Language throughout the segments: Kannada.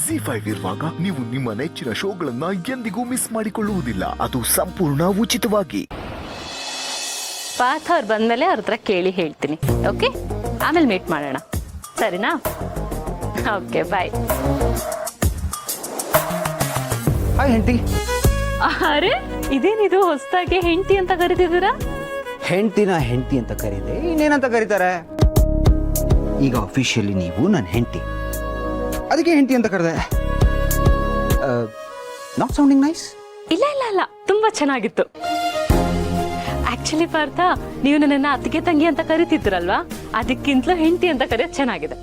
ZEE5 ಇರುವಾಗ ನೀವು ನಿಮ್ಮ ನೆಚ್ಚಿನ ಶೋಗಳನ್ನ ಎಂದಿಗೂ ಮಿಸ್ ಮಾಡಿಕೊಳ್ಳುವುದಿಲ್ಲ. ಅದು ಸಂಪೂರ್ಣ ಉಚಿತವಾಗಿ. ಪಾಥ ಅವ್ರು ಬಂದ್ಮೇಲೆ ಅವ್ರ ಹತ್ರ ಕೇಳಿ ಹೇಳ್ತೀನಿ. ಓಕೆ, ಆಮೇಲೆ ಮೀಟ್ ಮಾಡೋಣ, ಸರಿನಾ? ಓಕೆ, ಬಾಯ್. ಹಾಯ್ ಹೆಂಡತಿ. ಅರೆ, ಇದೇನಿದು ಹೊಸದಾಗಿ ಹೆಂಡತಿ ಅಂತ ಕರಿತಿದ್ದೀರಾ? ಹೆಂಡತಿನ ಹೆಂಡತಿ ಅಂತ ಕರೀದೆ, ಇನ್ನೇನಂತ ಕರೀತಾರೆ? ಈಗ ಅಫಿಷಿಯಲಿ ನೀವು ನನ್ನ ಹೆಂಡತಿ, ಅದಕ್ಕೆ ಹೆಂಡತಿ ಅಂತ ಕರೆದೆ. Not sounding nice? ಇಲ್ಲ ಇಲ್ಲ ಇಲ್ಲ, ತುಂಬಾ ಚೆನ್ನಾಗಿತ್ತು. ಆಕ್ಚುಲಿ ಪಾರ್ಥ, ನೀವು ನನ್ನನ್ನ ಅತ್ತಿಗೆ ತಂಗಿ ಅಂತ ಕರಿತಿದ್ರಲ್ವಾ, ಅದಕ್ಕಿಂತಲೂ ಹೆಂಡತಿ ಅಂತ ಕರೆಯೋದು ಚೆನ್ನಾಗಿದೆ.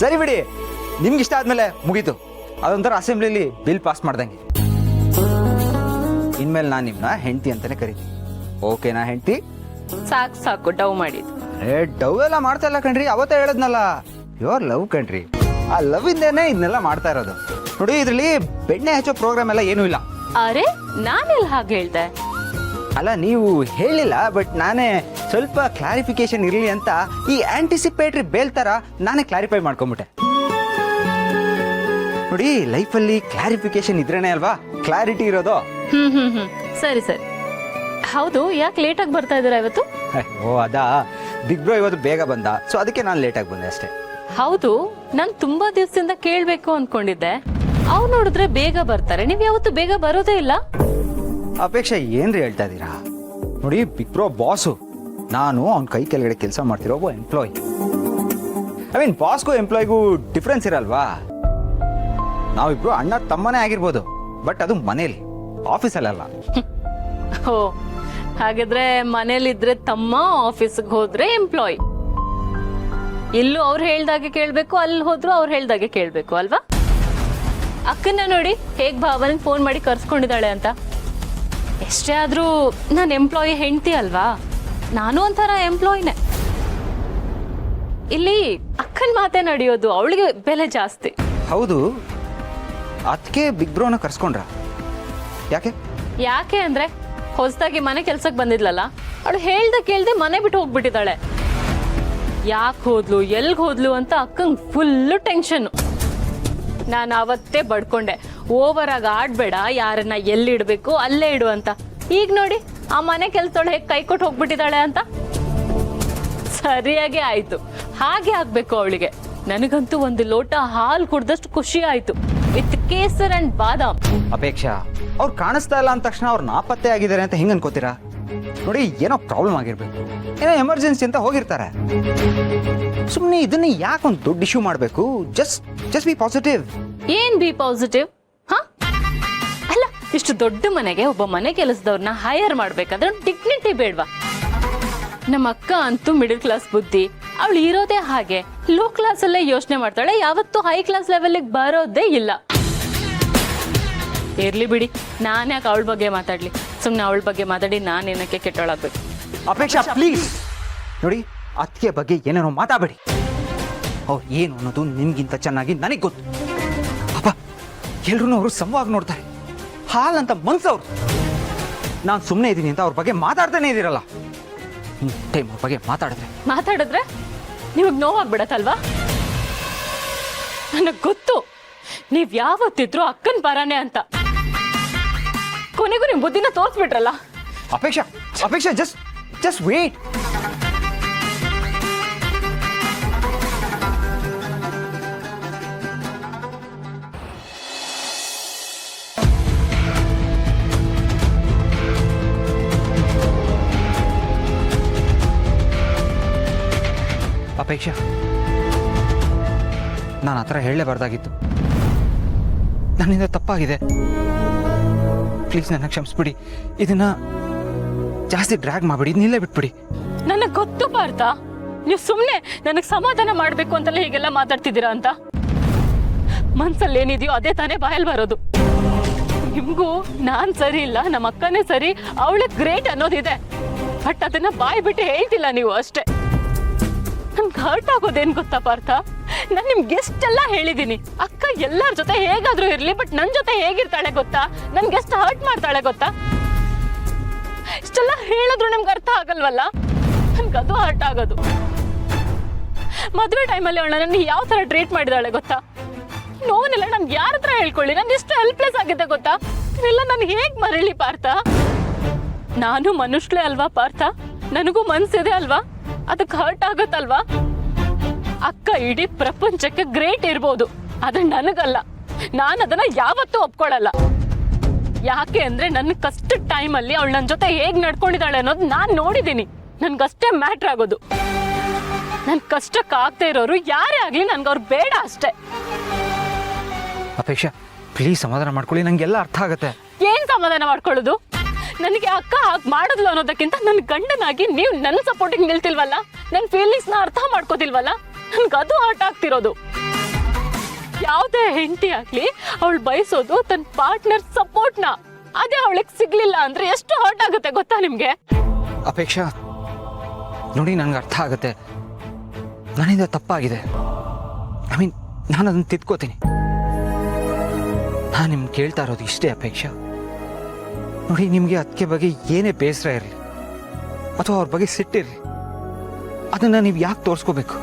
ಸರಿ ಬಿಡಿ, ನಿಮ್ಗೆ ಇಷ್ಟ ಆದ್ಮೇಲೆ ಮುಗೀತು. ಅದೊಂಥರ ಅಸೆಂಬ್ಲಿಲಿ ಬಿಲ್ ಪಾಸ್ ಮಾಡ್ದಂಗೆ. ಇನ್ಮೇಲೆ ನಾನು ನಿಮ್ಮನ್ನ ಹೆಂಡತಿ ಅಂತಾನೆ ಕರಿತೀನಿ. ಓಕೆನಾ ಹೆಂಡತಿ? ಸಾಕು ಸಾಕು, ಡವ್ ಮಾಡಿದ್ದು. ಡವ್ ಎಲ್ಲ ಮಾಡ್ತಾ ಇಲ್ಲ ಕಣ್ರಿ, ಅವತ್ತೇ ಹೇಳದ್ನಲ್ಲ, ಯುವರ್ ಲವ್ ಕಣ್ರಿ. ಆ ಲವ್ ಇಂದೇನೆ ಇದನ್ನೆಲ್ಲ ಮಾಡ್ತಾ ಇರೋದು. ನೋಡಿ, ಇದ್ರಲ್ಲಿ ಬೆಣ್ಣೆ ಹಚ್ಚೋ ಪ್ರೋಗ್ರಾಮ್ ಎಲ್ಲ ಏನೂ ಇಲ್ಲ. ಅರೆ, ನಾನೆಲ್ಲ ಹಾಗೆ ಹೇಳ್ದೆ? ಅಲ್ಲ, ನೀವು ಹೇಳಿಲ್ಲ, ಬಟ್ ನಾನೇ ಸ್ವಲ್ಪ ಕ್ಲಾರಿಫಿಕೇಶನ್ ಇರಲಿ ಅಂತ ಈ ಆಂಟಿಸಿಪೇಟರಿ ಬೇಲ್ ತರ ನಾನೇ ಕ್ಲಾರಿಫೈ ಮಾಡ್ಕೊಂಬಿಟ್ಟೆ. ನೋಡಿ, ಲೈಫಲ್ಲಿ ಕ್ಲಾರಿಫಿಕೇಶನ್ ಇದ್ರೇನೆ ಅಲ್ವಾ ಕ್ಲಾರಿಟಿ ಇರೋದು. ಸರಿ ಸರಿ. ಹೌದು, ಯಾಕೆ ಲೇಟಾಗಿ ಬರ್ತಾ ಇದ್ದೀರಾ ಇವತ್ತು? ಓ ಅದಾ, ಬಿಗ್ ಬ್ರೋ ಇವತ್ತು ಬೇಗ ಬಂದ, ಸೊ ಅದಕ್ಕೆ ನಾನು ಲೇಟಾಗಿ ಬಂದೆ ಅಷ್ಟೇ. ಹೌದು, ನಾನು ತುಂಬಾ ದಿವಸದಿಂದ ಕೇಳಬೇಕು ಅಂದ್ಕೊಂಡಿದ್ದೆ. ಅವ್ರು ನೋಡಿದ್ರೆ ಬೇಗ ಬರ್ತಾರೆ, ನೀವು ಯಾವತ್ತು ಬೇಗ ಬರೋದೇ ಇಲ್ಲ. ಅಪೇಕ್ಷೆ ಏನ್ರಿ ಹೇಳ್ತಾ ಇದ್ದೀರಾ? ನೋಡಿ, ಬಿಗ್ ಬ್ರೋ ಬಾಸು, ನಾನು ಅವ್ನ ಕೈ ಕೆಳಗಡೆ ಕೆಲಸ ಮಾಡ್ತಿರೋ ಒಬ್ಬ ಎಂಪ್ಲಾಯ್. ಐ ಮೀನ್, ಬಾಸ್ಗೂ ಎಂಪ್ಲಾಯ್ಗೂ ಡಿಫ್ರೆನ್ಸ್ ಇರಲ್ವಾ? ನಾವಿಬ್ರು ಅಣ್ಣ ತಮ್ಮನೇ ಆಗಿರ್ಬೋದು, ಬಟ್ ಅದು ಮನೇಲಿ, ಆಫೀಸಲ್ಲ. ಓ, ಹಾಗಾದ್ರೆ ಮನೇಲಿದ್ರೆ ತಮ್ಮ, ಆಫೀಸ್ಗೆ ಹೋದ್ರೆ ಎಂಪ್ಲಾಯ್. ಇಲ್ಲೂ ಅವ್ರು ಹೇಳ್ದಾಗೆ ಕೇಳ್ಬೇಕು, ಅಲ್ಲಿ ಹೋದ್ರು ಅವ್ರು ಹೇಳ್ದಾಗೆ ಕೇಳ್ಬೇಕು ಅಲ್ವಾ? ಅಕ್ಕನ್ನ ನೋಡಿ ಹೇಗ್ ಭಾವನಿಗೆ ಫೋನ್ ಮಾಡಿ ಕರ್ಸ್ಕೊಂಡಿದ್ದಾಳೆ ಅಂತ. ಎಷ್ಟೇ ಆದ್ರೂ ನಾನು ಎಂಪ್ಲಾಯಿ ಹೆಂಡತಿ ಅಲ್ವಾ, ನಾನು ಒಂಥರ ಎಂಪ್ಲಾಯಿನೇ. ಇಲ್ಲಿ ಅಕ್ಕನ ಮಾತೇ ನಡೆಯೋದು, ಅವಳಿಗೆ ಬೆಲೆ ಜಾಸ್ತಿ. ಹೌದು, ಅದಕ್ಕೆ ಬಿಗ್ ಬ್ರೋನ ಕರ್ಸ್ಕೊಂಡ್ರ? ಯಾಕೆ? ಯಾಕೆ ಅಂದ್ರೆ ಹೊಸದಾಗಿ ಮನೆ ಕೆಲ್ಸಕ್ಕೆ ಬಂದಿದ್ಲಲ್ಲ, ಅವಳು ಹೇಳ್ದೆ ಕೇಳ್ದೆ ಮನೆ ಬಿಟ್ಟು ಹೋಗ್ಬಿಟ್ಟಿದ್ದಾಳೆ. ಯಾಕೆ ಹೋದ್ಲು, ಎಲ್ಗ್ ಹೋದ್ಲು ಅಂತ ಅಕ್ಕಂಗೆ ಫುಲ್ಲು ಟೆನ್ಷನ್. ನಾನು ಅವತ್ತೇ ಬಡ್ಕೊಂಡೆ, ಓವರ್ ಆಗಿ ಆಡ್ಬೇಡ, ಯಾರನ್ನ ಎಲ್ಲಿಡ್ಬೇಕು ಅಲ್ಲೇ ಇಡು ಅಂತ. ಈಗ ನೋಡಿ, ಆ ಮನೆ ಕೆಲ್ಸದೊಳು ಹೇಗೆ ಕೈ ಕೊಟ್ಟು ಹೋಗ್ಬಿಟ್ಟಿದ್ದಾಳೆ ಅಂತ. ಸರಿಯಾಗಿ ಆಯ್ತು, ಹಾಗೆ ಆಗ್ಬೇಕು ಅವಳಿಗೆ. ನನಗಂತೂ ಒಂದು ಲೋಟ ಹಾಲು ಕುಡ್ದಷ್ಟು ಖುಷಿ ಆಯ್ತು, ವಿತ್ ಕೇಸರ್ ಅಂಡ್ ಬಾದಾಮ್. ಅಪೇಕ್ಷಾ, ಅವ್ರು ಕಾಣಿಸ್ತಾ ಇಲ್ಲ ಅಂದ ತಕ್ಷಣ ಅವ್ರು ನಾಪತ್ತೆ ಆಗಿದ್ದಾರೆ ಅಂತ ಹೆಂಗ್ ಅನ್ಕೋತೀರಾ? ನೋಡಿ, ಏನೋ ಪ್ರಾಬ್ಲಮ್ ಆಗಿರ್ಬೇಕು, ಏನೋ ಎಮರ್ಜೆನ್ಸಿ ಅಂತ ಹೋಗಿರ್ತಾರೆ. ಸುಮ್ಮನೆ ಇದನ್ನ ಯಾಕೆ ಒಂದು ದೊಡ್ಡ ಇಶ್ಯೂ ಮಾಡಬೇಕು? Just B positive. ಏನ್ ಬಿ ಪಾಸಿಟಿವ್? ಹಾ, ಅಲ್ಲ, ಇಷ್ಟು ದೊಡ್ಡ ಮನೆಗೆ ಒಬ್ಬ ಮನೆ ಕೆಲಸದವ್ರನ್ನ ಹೈಯರ್ ಮಾಡ್ಬೇಕಾದ್ರೆ ಡಿಗ್ನಿಟಿ ಬೇಡ್ವಾ? ನಮ್ಮ ಅಕ್ಕ ಅಂತೂ ಮಿಡಲ್ ಕ್ಲಾಸ್ ಬುದ್ಧಿ, ಅವಳು ಇರೋದೇ ಹಾಗೆ, ಲೋ ಕ್ಲಾಸ್ ಅಲ್ಲೇ ಯೋಚನೆ ಮಾಡ್ತಾಳೆ, ಯಾವತ್ತೂ ಹೈ ಕ್ಲಾಸ್ ಲೆವೆಲ್ಗೆ ಬರೋದೇ ಇಲ್ಲ. ಇರ್ಲಿ ಬಿಡಿ, ನಾನು ಯಾಕೆ ಅವಳ ಬಗ್ಗೆ ಮಾತಾಡ್ಲಿ? ಸುಮ್ಮನೆ ಅವಳ ಬಗ್ಗೆ ಮಾತಾಡಿ ನಾನೇನಕ್ಕೆ ಕೆಟ್ಟೋಳಾಗ್ಬೇಕು? ಅಪೇಕ್ಷಾ ಪ್ಲೀಸ್, ನೋಡಿ, ಅದಕ್ಕೆ ಬಗ್ಗೆ ಏನೇನೋ ಮಾತಾಡಬೇಡಿ. ಅವ್ರು ಏನು ಅನ್ನೋದು ನಿಮ್ಗಿಂತ ಚೆನ್ನಾಗಿ ನನಗೆ ಗೊತ್ತು. ಅಪ್ಪ, ಎಲ್ರೂ ಅವರು ಸಮವಾಗಿ ನೋಡ್ತಾರೆ, ಹಾಲಂತ ಮನ್ಸವ್ರು. ನಾನು ಸುಮ್ಮನೆ ಇದ್ದೀನಿ ಅಂತ ಅವ್ರ ಬಗ್ಗೆ ಮಾತಾಡ್ತಾನೆ ಇದ್ದೀರಲ್ಲ, ಟೈಮ್ ಅವ್ರ ಬಗ್ಗೆ ಮಾತಾಡಿದ್ರೆ ನಿಮಗೆ ನೋವಾಗ್ಬಿಡತ್ತಲ್ವಾ? ನನಗೆ ಗೊತ್ತು, ನೀವ್ ಯಾವತ್ತಿದ್ರು ಅಕ್ಕನ ಪರಾನೆ ಅಂತ. ಕೊನೆಗೂ ನಿಮ್ ಬುದ್ಧಿನ ತೋರಿಸ್ಬಿಟ್ರಲ್ಲ. Apeksha just wait. ಅಪೇಕ್ಷಾ, ನಾನು ಆ ಥರ ಹೇಳಲೇಬಾರ್ದಾಗಿತ್ತು. ನನ್ನಿಂದ ತಪ್ಪಾಗಿದೆ, ಪ್ಲೀಸ್ ನನ್ನ ಕ್ಷಮಿಸ್ಬಿಡಿ. ಇದನ್ನ ಜಾಸ್ತಿ ಡ್ರ್ಯಾಗ್ ಮಾಡಬೇಡಿ, ಇದನ್ನಿಲ್ಲೇ ಬಿಟ್ಬಿಡಿ. ನನಗೆ ಗೊತ್ತು ಪಾರ್ಥ, ನೀವು ಸುಮ್ಮನೆ ನನಗೆ ಸಮಾಧಾನ ಮಾಡಬೇಕು ಅಂತಲೇ ಹೀಗೆಲ್ಲ ಮಾತಾಡ್ತಿದ್ದೀರಾ ಅಂತ. ಮನ್ಸಲ್ಲಿ ಏನಿದೆಯೋ ಅದೇ ತಾನೇ ಬಾಯಲ್ಲಿ ಬರೋದು. ನಿಮಗೂ ನಾನು ಸರಿ ಇಲ್ಲ, ನಮ್ಮ ಅಕ್ಕನೇ ಸರಿ, ಅವಳೇ ಗ್ರೇಟ್ ಅನ್ನೋದಿದೆ, ಬಟ್ ಅದನ್ನ ಬಾಯಿ ಬಿಟ್ಟು ಹೇಳ್ತಿಲ್ಲ ನೀವು ಅಷ್ಟೇ. ನನ್ಗೆ ಹರ್ಟ್ ಆಗೋದೇನು ಗೊತ್ತಾ ಪಾರ್ಥ? ನಾನು ನಿಮ್ಗೆ ಎಷ್ಟೆಲ್ಲ ಹೇಳಿದ್ದೀನಿ, ಅಕ್ಕ ಎಲ್ಲರ ಜೊತೆ ಹೇಗಾದ್ರೂ ಇರ್ಲಿ, ಬಟ್ ನನ್ನ ಜೊತೆ ಹೇಗಿರ್ತಾಳೆ ಗೊತ್ತಾ? ನನ್ಗೆ ಎಷ್ಟು ಹರ್ಟ್ ಮಾಡ್ತಾಳೆ ಗೊತ್ತಾ? ಇಷ್ಟೆಲ್ಲ ಹೇಳಿದ್ರು ನಿಮ್ಗೆ ಅರ್ಥ ಆಗಲ್ವಲ್ಲ, ನನ್ಗೆ ಅದು ಹರ್ಟ್ ಆಗೋದು. ಮದುವೆ ಟೈಮಲ್ಲಿ ಅವಳು ನನ್ನ ಯಾವ ಥರ ಟ್ರೀಟ್ ಮಾಡಿದಾಳೆ ಗೊತ್ತಾ? ನೋವನ್ನೆಲ್ಲ ನಾನು ಯಾರ ಹತ್ರ ಹೇಳ್ಕೊಳ್ಳಿ? ನಾನು ಎಷ್ಟು ಹೆಲ್ಪ್ಲೆಸ್ ಆಗಿದ್ದೆ ಗೊತ್ತಾ? ಇದೆಲ್ಲ ನಾನು ಹೇಗೆ ಮರಳಿ ಪಾರ್ಥ? ನಾನು ಮನುಷ್ಯಳೇ ಅಲ್ವಾ ಪಾರ್ಥ? ನನಗೂ ಮನ್ಸಿದೆ ಅಲ್ವಾ? ಅದಕ್ಕೆ ಹರ್ಟ್ ಆಗುತ್ತಲ್ವಾ? ಅಕ್ಕ ಇಡೀ ಪ್ರಪಂಚಕ್ಕೆ ಗ್ರೇಟ್ ಇರ್ಬೋದು, ಆದ್ರೆ ನನಗಲ್ಲ. ನಾನು ಅದನ್ನ ಯಾವತ್ತೂ ಒಪ್ಕೊಳ್ಳಲ್ಲ. ಯಾಕೆ ಅಂದ್ರೆ ನನ್ನ ಕಷ್ಟ ಟೈಮಲ್ಲಿ ಅವಳು ನನ್ನ ಜೊತೆ ಹೇಗ್ ನಡ್ಕೊಂಡಿದ್ದಾಳೆ ಅನ್ನೋದು ನಾನು ನೋಡಿದ್ದೀನಿ. ನನ್ಗಷ್ಟೇ ಮ್ಯಾಟ್ರ್ ಆಗೋದು. ನನ್ ಕಷ್ಟಕ್ಕಾಗ್ತಾ ಇರೋರು ಯಾರೇ ಆಗ್ಲಿ ನನ್ಗೆ ಅವ್ರು ಬೇಡ ಅಷ್ಟೇ. ಅಪೇಕ್ಷಾ ಪ್ಲೀಸ್ ಸಮಾಧಾನ ಮಾಡ್ಕೊಳ್ಳಿ, ನಂಗೆಲ್ಲ ಅರ್ಥ ಆಗುತ್ತೆ. ಏನ್ ಸಮಾಧಾನ ಮಾಡ್ಕೊಳ್ಳೋದು? ನನಗೆ ಅಕ್ಕ ಹಾಗೆ ಮಾಡಿದ್ಲು ಅನ್ನೋದಕ್ಕಿಂತ ನನ್ನ ಗಂಡನಾಗಿ ನೀವು ನನ್ನ ಸಪೋರ್ಟಿಗೆ ನಿಲ್ತಿಲ್ವಲ್ಲ, ನನ್ನ ಫೀಲಿಂಗ್ಸ್ನ ಅರ್ಥ ಮಾಡ್ಕೋತಿಲ್ವಲ್ಲ, ನನ್ಗದು ಹರ್ಟ್ ಆಗ್ತಿರೋದು. ಯಾವುದೇ ಹೆಂಡತಿ ಆಗ್ಲಿ ಅವಳು ಬಯಸೋದು ತನ್ನ ಪಾರ್ಟ್ನರ್ ಸಪೋರ್ಟ್ನ. ಅದೇ ಅವಳಿಗೆ ಸಿಗ್ಲಿಲ್ಲ ಅಂದ್ರೆ ಎಷ್ಟು ಹರ್ಟ್ ಆಗುತ್ತೆ ಗೊತ್ತಾ ನಿಮ್ಗೆ? ಅಪೇಕ್ಷಾ ನೋಡಿ, ನನ್ಗೆ ಅರ್ಥ ಆಗುತ್ತೆ, ನನ್ನಿಂದ ತಪ್ಪಾಗಿದೆ. ಐ ಮೀನ್ ನಾನು ಅದನ್ನು ತಿದ್ಕೋತೀನಿ. ನಾನು ನಿಮ್ಗೆ ಕೇಳ್ತಾ ಇರೋದು ಇಷ್ಟೇ ಅಪೇಕ್ಷಾ. ನೋಡಿ, ನಿಮಗೆ ಅದಕ್ಕೆ ಬಗ್ಗೆ ಏನೇ ಬೇಸರ ಇರಲಿ ಅಥವಾ ಅವ್ರ ಬಗ್ಗೆ ಸಿಟ್ಟಿರಲಿ, ಅದನ್ನು ನೀವು ಯಾಕೆ ತೋರಿಸ್ಕೋಬೇಕು?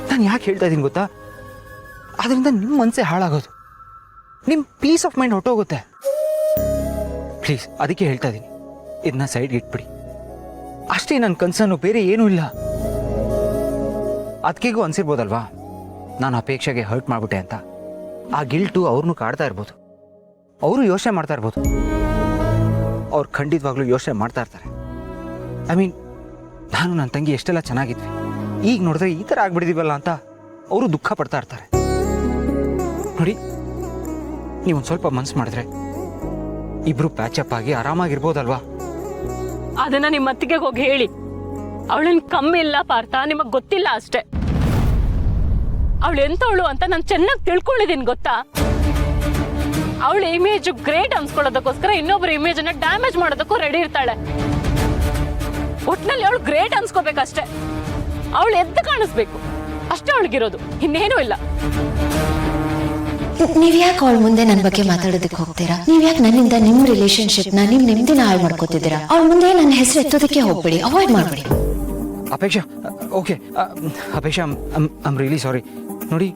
ನಾನು ಯಾಕೆ ಹೇಳ್ತಾ ಇದ್ದೀನಿ ಗೊತ್ತಾ? ಅದರಿಂದ ನಿಮ್ಮ ಮನಸ್ಸೇ ಹಾಳಾಗೋದು, ನಿಮ್ಮ ಪೀಸ್ ಆಫ್ ಮೈಂಡ್ ಹೊಟ್ಟೋಗುತ್ತೆ. ಪ್ಲೀಸ್ ಅದಕ್ಕೆ ಹೇಳ್ತಾ ಇದ್ದೀನಿ, ಇದನ್ನ ಸೈಡ್ಗೆ ಇಟ್ಬಿಡಿ ಅಷ್ಟೇ. ನನ್ನ ಕನ್ಸನ್ನು ಬೇರೆ ಏನೂ ಇಲ್ಲ. ಅದಕ್ಕಿಗೂ ಅನ್ಸಿರ್ಬೋದಲ್ವಾ ನಾನು ಅಪೇಕ್ಷೆಗೆ ಹರ್ಟ್ ಮಾಡಿಬಿಟ್ಟೆ ಅಂತ. ಆ ಗಿಲ್ಟು ಅವ್ರನ್ನೂ ಕಾಡ್ತಾ ಇರ್ಬೋದು, ಅವರು ಯೋಚನೆ ಮಾಡ್ತಾ ಇರ್ಬೋದು. ಅವ್ರು ಖಂಡಿತವಾಗ್ಲೂ ಯೋಚನೆ ಮಾಡ್ತಾ ಇರ್ತಾರೆ. ಐ ಮೀನ್ ನಾನು ನನ್ನ ತಂಗಿ ಎಷ್ಟೆಲ್ಲ ಚೆನ್ನಾಗಿದ್ವಿ, ಈಗ ನೋಡಿದ್ರೆ ಈ ಥರ ಆಗ್ಬಿಟ್ಟಿದೀವಲ್ಲ ಅಂತ ಅವರು ದುಃಖ ಪಡ್ತಾ ಇರ್ತಾರೆ. ನೋಡಿ, ನೀವೊಂದು ಸ್ವಲ್ಪ ಮನ್ಸು ಮಾಡಿದ್ರೆ ಇಬ್ರು ಪ್ಯಾಚಪ್ ಆಗಿ ಆರಾಮಾಗಿರ್ಬೋದಲ್ವಾ? ಅದನ್ನ ನಿಮ್ಮ ಅತ್ತಿಗೆ ಹೋಗಿ ಹೇಳಿ. ಅವಳನ್ ಕಮ್ಮಿ ಇಲ್ಲ ಪಾರ್ಥ, ನಿಮಗ್ ಗೊತ್ತಿಲ್ಲ ಅಷ್ಟೇ. ಅವಳು ಎಂತವಳು ಅಂತ ನಾನು ಚೆನ್ನಾಗಿ ತಿಳ್ಕೊಂಡಿದ್ದೀನಿ ಗೊತ್ತಾ? ಅವಳ ಇಮೇಜ್ ಗ್ರೇಟ್ ಅನ್ಸ್ಕೊಳ್ಳೋದಕ್ಕೋಸ್ಕರ ಇನ್ನೊಬ್ಬರ ಇಮೇಜ್ ಅನ್ನ ಡ್ಯಾಮೇಜ್ ಮಾಡೋದಕ್ಕೂ ರೆಡಿ ಇರ್ತಾಳೆ. ಒಟ್ನಲ್ಲಿ ಅವಳು ಗ್ರೇಟ್ ಅನ್ಸ್ಕೋಬೇಕಷ್ಟೇ. ಅವಳು ಎದ್ದು ಕಾಣಿಸ್ಬೇಕು ಅಷ್ಟೇ ಅವಳಿಗಿರೋದು, ಇನ್ನೇನೂ ಇಲ್ಲ. ನೀವ್ ಯಾಕೆ ಅವಳ ಮುಂದೆ ನನ್ನ ಬಗ್ಗೆ ಮಾತಾಡೋದಕ್ಕೆ ಹೋಗ್ತೀರಾ? ನೀವ್ ಯಾಕೆ ನನ್ನಿಂದ ನಿಮ್ ರಿಲೇಶನ್ಶಿಪ್ ನ ನಿಮ್ ನೆಮ್ಮದಿನ ಹಾಳು ಮಾಡ್ಕೋತಿದ್ದೀರಾ? ಅವಳ ಮುಂದೆ ನನ್ನ ಹೆಸರು ಎತ್ತೋದಕ್ಕೆ ಹೋಗ್ಬೇಡಿ, ಅವಾಯ್ಡ್ ಮಾಡ್ಬೇಡಿ. Apeksha okay, Apeksha I'm really sorry. ನೋಡಿ,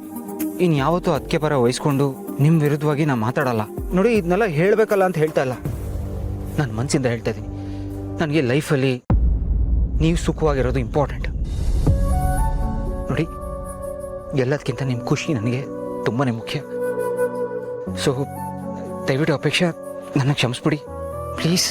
ಇನ್ನು ಯಾವತ್ತೂ ಅದಕ್ಕೆ ಪರ ವಹಿಸ್ಕೊಂಡು ನಿಮ್ಮ ವಿರುದ್ಧವಾಗಿ ನಾನು ಮಾತಾಡಲ್ಲ. ನೋಡಿ, ಇದನ್ನೆಲ್ಲ ಹೇಳಬೇಕಲ್ಲ ಅಂತ ಹೇಳ್ತಾ ಇಲ್ಲ, ನಾನು ಮನಸ್ಸಿಂದ ಹೇಳ್ತಾ ಇದ್ದೀನಿ. ನನಗೆ ಲೈಫಲ್ಲಿ ನೀವು ಸುಖವಾಗಿರೋದು ಇಂಪಾರ್ಟೆಂಟ್. ನೋಡಿ, ಎಲ್ಲದಕ್ಕಿಂತ ನಿಮ್ಮ ಖುಷಿ ನನಗೆ ತುಂಬಾ ಮುಖ್ಯ. ಸೊ ದಯವಿಟ್ಟು ಅಪೇಕ್ಷಾ ನನ್ನ ಕ್ಷಮಿಸ್ಬಿಡಿ please.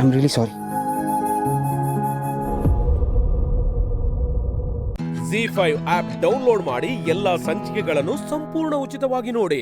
I'm really sorry. ZEE5 app download ಮಾಡಿ ಎಲ್ಲಾ ಸಂಚಿಕೆಗಳನ್ನು ಸಂಪೂರ್ಣ ಉಚಿತವಾಗಿ ನೋಡಿ.